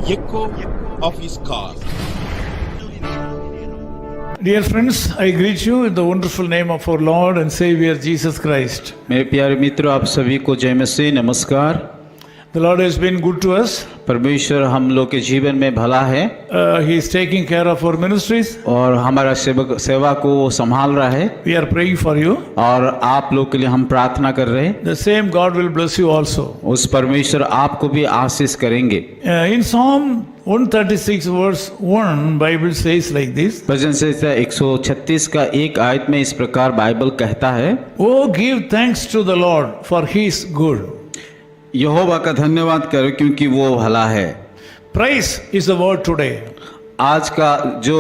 echo of his car. Dear friends, I greet you in the wonderful name of our Lord and Savior Jesus Christ. मेरे प्यारे मित्रों, आप सभी को जय मसीह, नमस्कार। The Lord has been good to us. परमेश्वर हम लोग के जीवन में भला है He is taking care of our ministries. और हमारा सेवा को वो संभाल रहा है We are praying for you. और आप लोग के लिए हम प्रार्थना कर रहे हैं। The same God will bless you also. उस परमेश्वर आपको भी आशीष करेंगे। In Psalm 136 verse 1, Bible says like this. भजन संहिता 136 का एक आयत में इस प्रकार बाइबल कहता है, Oh, give thanks to the Lord for He is good. यहोवा का धन्यवाद करो क्योंकि वो भला है। Praise is the word today. आज का जो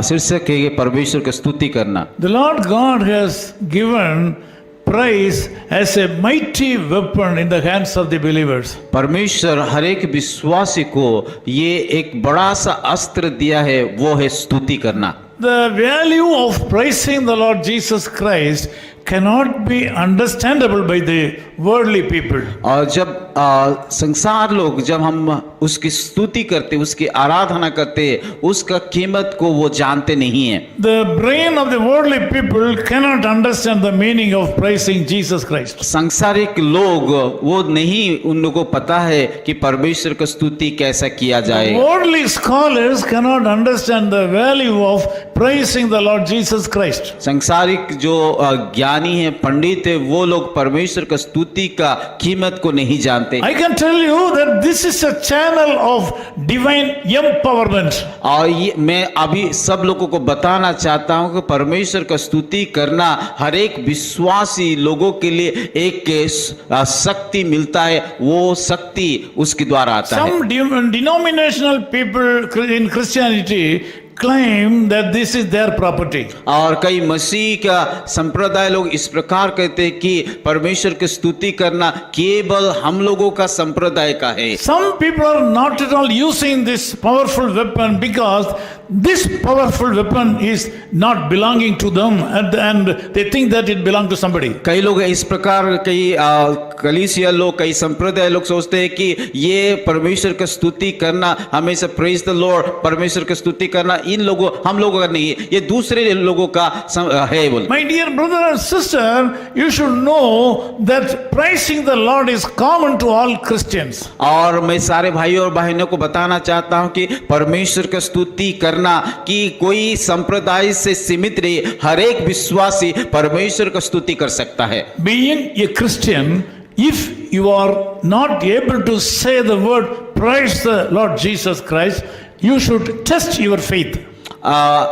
शीर्षक है परमेश्वर की स्तुति करना। The Lord God has given praise as a mighty weapon in the hands of the believers. परमेश्वर हर एक विश्वासी को ये एक बड़ा सा अस्त्र दिया है, वो है स्तुति करना। The value of praising the Lord Jesus Christ cannot be understandable by the worldly people. और जब संसार लोग जब हम उसकी स्तुति करते, उसकी आराधना करते, उसका कीमत को वो जानते नहीं है। The brain of the worldly people cannot understand the meaning of praising Jesus Christ. सांसारिक लोग वो नहीं, उन लोगों को पता है कि परमेश्वर की स्तुति कैसा किया जाए। Worldly scholars cannot understand the value of praising the Lord Jesus Christ. सांसारिक जो ज्ञानी है, पंडित है, वो लोग परमेश्वर की स्तुति का कीमत को नहीं जानते। I can tell you that this is a channel of divine empowerment. और ये मैं अभी सब लोगों को बताना चाहता हूं कि परमेश्वर का स्तुति करना हर एक विश्वासी लोगों के लिए एक शक्ति मिलता है, वो शक्ति उसके द्वारा आता है। Some denominational people in Christianity claim that this is their property. और कई मसीह का संप्रदाय लोग इस प्रकार कहते हैं कि परमेश्वर की स्तुति करना केवल हम लोगों का संप्रदाय का है। Some people are not at all using this powerful weapon because this powerful weapon is not belonging to them and they think that it belongs to somebody. कई लोग इस प्रकार, कई कलीसिया लोग, कई संप्रदाय लोग सोचते हैं कि ये परमेश्वर की स्तुति करना, हमेशा प्रेज द लॉर्ड, परमेश्वर की स्तुति करना इन लोगों, हम लोगों का नहीं है, ये दूसरे लोगों का है। बोल, My dear brother and sister, you should know that praising the Lord is common to all Christians. और मैं सारे भाइयों और बहनों को बताना चाहता हूं कि परमेश्वर की स्तुति करना कि कोई संप्रदाय से सीमित नहीं, हर एक विश्वासी परमेश्वर की स्तुति कर सकता है। Being a Christian, if you are not able to say the word praise the Lord Jesus Christ, you should test your faith.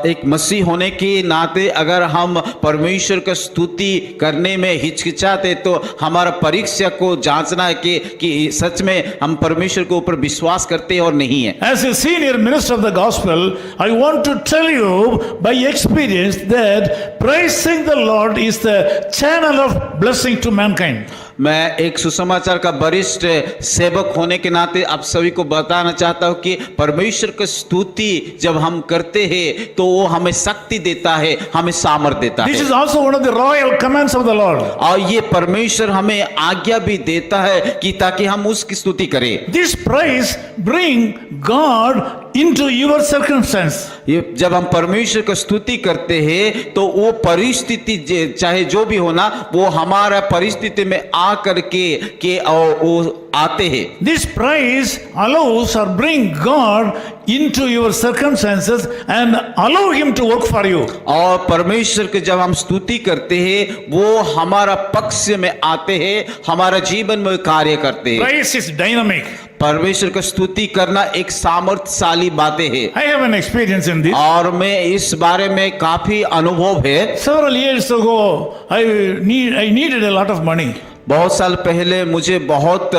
एक मसीह होने के नाते अगर हम परमेश्वर की स्तुति करने में हिचकिचाते तो हमारा परीक्षा को जांचना है कि सच में हम परमेश्वर के ऊपर विश्वास करते हैं और नहीं है। As a senior minister of the gospel, I want to tell you by experience that praising the Lord is the channel of blessing to mankind. मैं एक सुसमाचार का वरिष्ठ सेवक होने के नाते आप सभी को बताना चाहता हूं कि परमेश्वर की स्तुति जब हम करते हैं तो वो हमें शक्ति देता है, हमें सामर्थ देता This है। is also one of the royal commands of the Lord. और ये परमेश्वर हमें आज्ञा भी देता है कि ताकि हम उसकी स्तुति करें। This praise bring God into your circumstance. ये जब हम परमेश्वर की स्तुति करते हैं तो वो परिस्थिति चाहे जो भी होना, वो हमारा परिस्थिति में आ करके वो आते हैं। This praise allows or bring God into your circumstances and allow Him to work for you. और परमेश्वर के जब हम स्तुति करते हैं वो हमारा पक्ष में आते हैं, हमारा जीवन में कार्य करते हैं। Praise is dynamic. परमेश्वर की स्तुति करना एक सामर्थ्यशाली बातें है। I have an experience in this. और मैं इस बारे में काफी अनुभव है। Several years ago, I needed a lot of money. बहुत साल पहले मुझे बहुत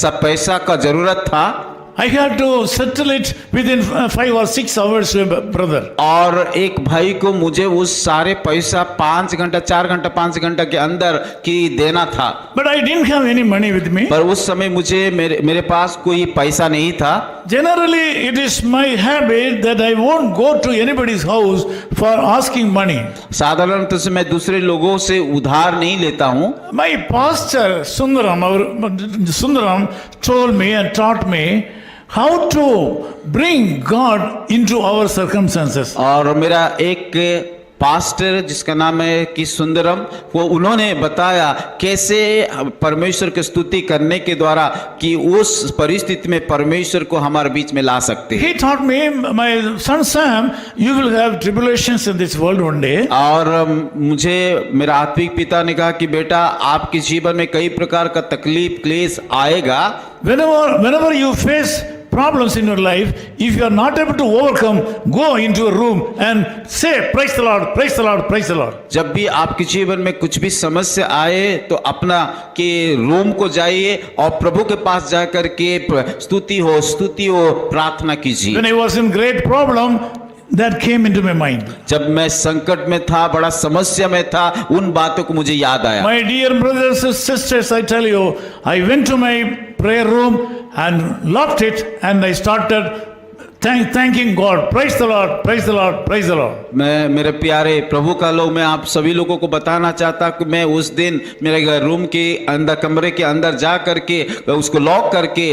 सा पैसा का जरूरत था। I had to settle it within 5 or 6 hours, brother. और एक भाई को मुझे उस सारे पैसा 5 घंटा 4 घंटा 5 घंटा के अंदर की देना था। But I didn't have any money with me. पर उस समय मुझे मेरे पास कोई पैसा नहीं था। Generally, it is my habit that I won't go to anybody's house for asking money. साधारणतः से मैं दूसरे लोगों से उधार नहीं लेता हूँ। My pastor Sundaram told me and taught me, how to bring God into our circumstances. और मेरा एक पास्टर जिसका नाम है कि सुंदरम, वो उन्होंने बताया कैसे परमेश्वर की स्तुति करने के द्वारा कि उस परिस्थिति में परमेश्वर को हमारे बीच में ला सकते हैं। He taught me, my son Sam, you will have tribulations in this world one day. और मुझे मेरा आत्मिक पिता ने कहा कि बेटा आपके जीवन में कई प्रकार का तकलीफ क्लेश आएगा। Whenever you face problems in your life, if you are not able to overcome, go into a room and say, praise the Lord, praise the Lord, praise the Lord. जब भी आपके जीवन में कुछ भी समस्या आए तो अपना के रूम को जाइए और प्रभु के पास जाकर के स्तुति हो प्रार्थना कीजिए। When I was in great problem, that came into my mind. जब मैं संकट में था, बड़ा समस्या में था, उन बातों को मुझे याद आया। My dear brothers and sisters, I tell you, I went to my prayer room and locked it and I started thanking God. Praise the Lord, praise the Lord, praise the Lord. मैं मेरे प्यारे प्रभु का लोग, मैं आप सभी लोगों को बताना चाहता कि मैं उस दिन मेरे रूम के अंदर, कमरे के अंदर जा करके उसको लॉक करके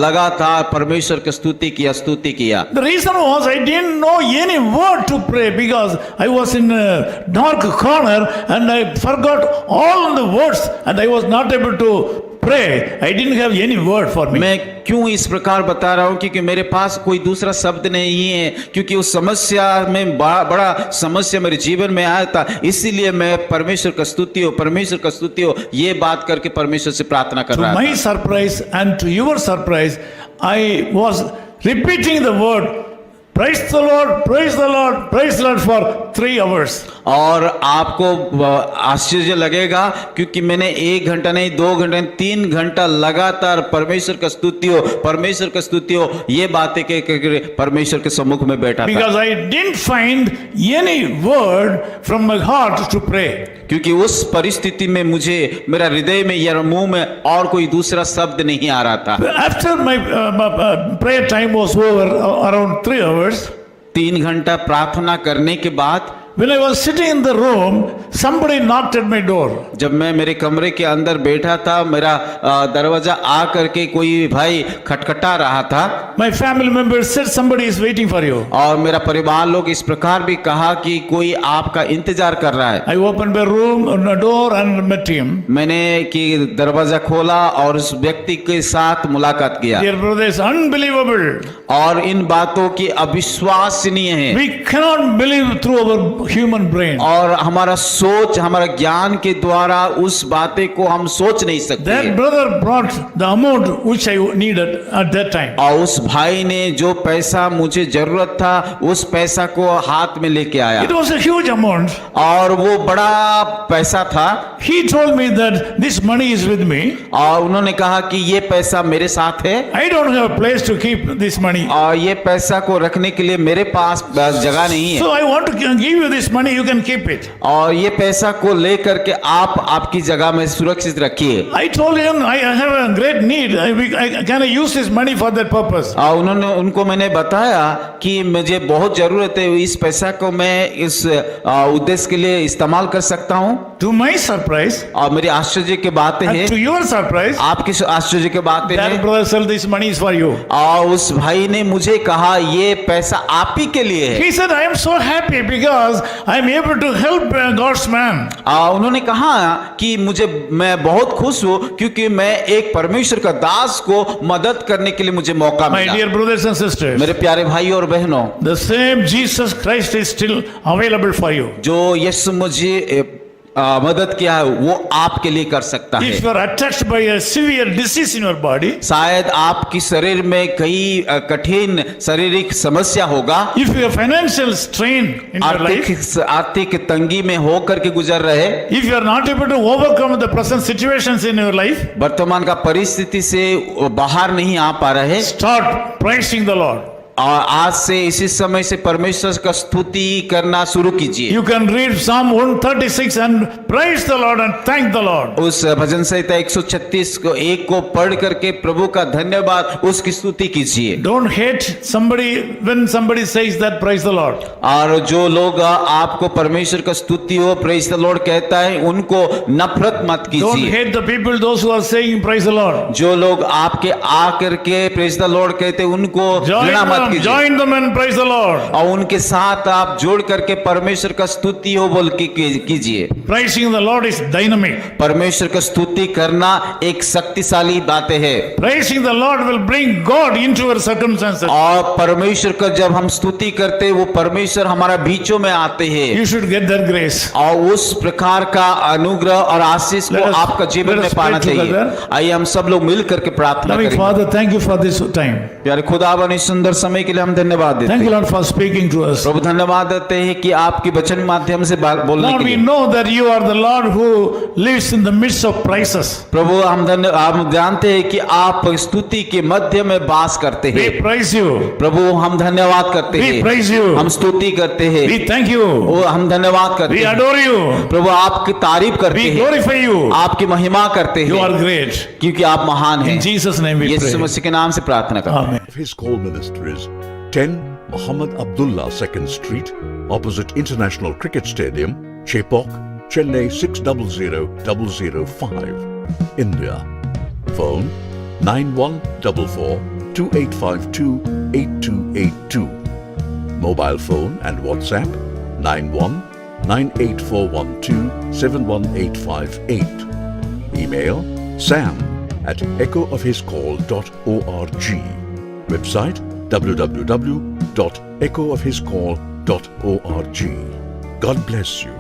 लगातार परमेश्वर की स्तुति किया। The reason was I didn't know any word to pray because I was in a dark corner and I forgot all the words and I was not able to pray. I didn't have any word for me. मैं क्यों इस प्रकार बता रहा हूँ क्योंकि मेरे पास कोई दूसरा शब्द नहीं है, क्योंकि उस समस्या में बड़ा समस्या मेरे जीवन में आया था, इसीलिए मैं परमेश्वर का स्तुति हो ये बात करके परमेश्वर से प्रार्थना कर रहा To था। my surprise and to your surprise, I was repeating the word, praise the Lord, praise the Lord, praise the Lord for 3 hours. और आपको आश्चर्य लगेगा क्योंकि मैंने 1 घंटा नहीं, 2 घंटा नहीं, 3 घंटा लगातार परमेश्वर का स्तुति हो ये बातें के परमेश्वर के सम्मुख में बैठा था। Because I didn't find any word from my heart to pray. क्योंकि उस परिस्थिति में मुझे मेरा हृदय में या मुंह में और कोई दूसरा शब्द नहीं आ रहा था। After my prayer time was over, around 3 hours, 3 घंटा प्रार्थना करने के बाद when I was sitting in the room, somebody knocked at my door. जब मैं मेरे कमरे के अंदर बैठा था, मेरा दरवाजा आ करके कोई भाई खटखटा रहा था। My family members said somebody is waiting for you. और मेरा परिवार लोग इस प्रकार भी कहा कि कोई आपका इंतजार कर रहा है। I opened my room door and met him. मैंने कि दरवाजा खोला और उस व्यक्ति के साथ मुलाकात किया। Dear brothers, unbelievable. और इन बातों की अविश्वसनीय है। We cannot believe through our human brain. और हमारा सोच, हमारा ज्ञान के द्वारा उस बातें को हम सोच नहीं सकते। That brother brought the amount which I needed at that time. और उस भाई ने जो पैसा मुझे जरूरत था उस पैसा को हाथ में लेके आया। It was a huge amount. और वो बड़ा पैसा था। He told me that this money is with me. और उन्होंने कहा कि ये पैसा मेरे साथ है। I don't have a place to keep this money. और ये पैसा को रखने के लिए मेरे पास जगह नहीं है। So I want to give you this money, you can keep it. और ये पैसा को लेकर के आप आपकी जगह में सुरक्षित रखिए। I told him I have a great need. Can I use this money for that purpose? और उनको मैंने बताया कि मुझे बहुत जरूरत है, इस पैसा को मैं इस उद्देश्य के लिए इस्तेमाल कर सकता हूँ। To my surprise, और मेरी आश्चर्य की बात है, and to your surprise, आपकी आश्चर्य की बात that है, brother said this money is for you. और उस भाई ने मुझे कहा ये पैसा आप ही के लिए है। He said, I am so happy because I am able to help God's man. उन्होंने कहा कि मैं बहुत खुश हूँ क्योंकि मैं एक परमेश्वर का दास को मदद करने के लिए मुझे मौका My मिला। dear brothers and sisters, मेरे प्यारे भाई और बहनों, the same Jesus Christ is still available for you. जो यीशु मुझे मदद किया है वो आपके लिए कर सकता है। If you are attacked by a severe disease in your body, शायद आपकी शरीर में कई कठिन शारीरिक समस्या होगा, if you have financial strain in your life, आर्थिक तंगी में होकर के गुजर रहे, if you are not able to overcome the present situations in your life, वर्तमान का परिस्थिति से बाहर नहीं आ पा रहे, start praising the Lord. और आज से इसी समय से परमेश्वर का स्तुति करना शुरू कीजिए। You can read Psalm 136 and praise the Lord and thank the Lord. उस भजन संहिता 136 को एक को पढ़ करके प्रभु का धन्यवाद उसकी स्तुति कीजिए। Don't hate somebody when somebody says that praise the Lord. और जो लोग आपको परमेश्वर का स्तुति हो प्रेज द लॉर्ड कहता है उनको नफरत मत Don't कीजिए। hate the people, those who are saying praise the Lord. जो लोग आपके आ करके प्रेज द लॉर्ड कहते हैं उनको घृणा मत कीजिए Join them and praise the Lord. और उनके साथ आप जोड़ करके परमेश्वर का स्तुति हो बोल के कीजिए। Praising the Lord is dynamic. परमेश्वर का स्तुति करना एक शक्तिशाली बातें है। Praising the Lord will bring God into our circumstances. और परमेश्वर का जब हम स्तुति करते हैं वो परमेश्वर हमारा बीचों में आते हैं You should get that grace. और उस प्रकार का अनुग्रह और आशीष को Let us- आपका जीवन let में us पाना pray चाहिए। together. आइए हम सब लोग मिल करके प्रार्थना Loving करेंगे। Father, thank you for this time. प्यारे खुदावन इस सुंदर समय के लिए हम धन्यवाद देते Thank हैं। you, Lord, for speaking to us. प्रभु धन्यवाद देते हैं कि आपके वचन माध्यम से बोलने Lord, के we लिए। know that you are the Lord who lives in the midst of crisis. प्रभु हम जानते हैं कि आप स्तुति के मध्य में वास करते We हैं। praise you. प्रभु हम धन्यवाद करते We हैं। praise you. हम स्तुति करते हैं। We thank you. वो हम धन्यवाद करते We हैं। adore you. प्रभु आपकी तारीफ करते We हैं। glorify you. आपकी महिमा करते You are हैं great. क्योंकि आप महान हैं। In Jesus' name we Yeshu pray. मसीह के नाम से प्रार्थना करते हैं। Amen. His call ministries 10 Muhammad Abdullah 2nd Street, opposite International Cricket Stadium, Chepauk, Chennai 600005, India. Phone 9144 2852 8282. Mobile phone and WhatsApp 91 98412 71858. Email sam@echoofhiscall.org. Website www.echoofhiscall.org. God bless you.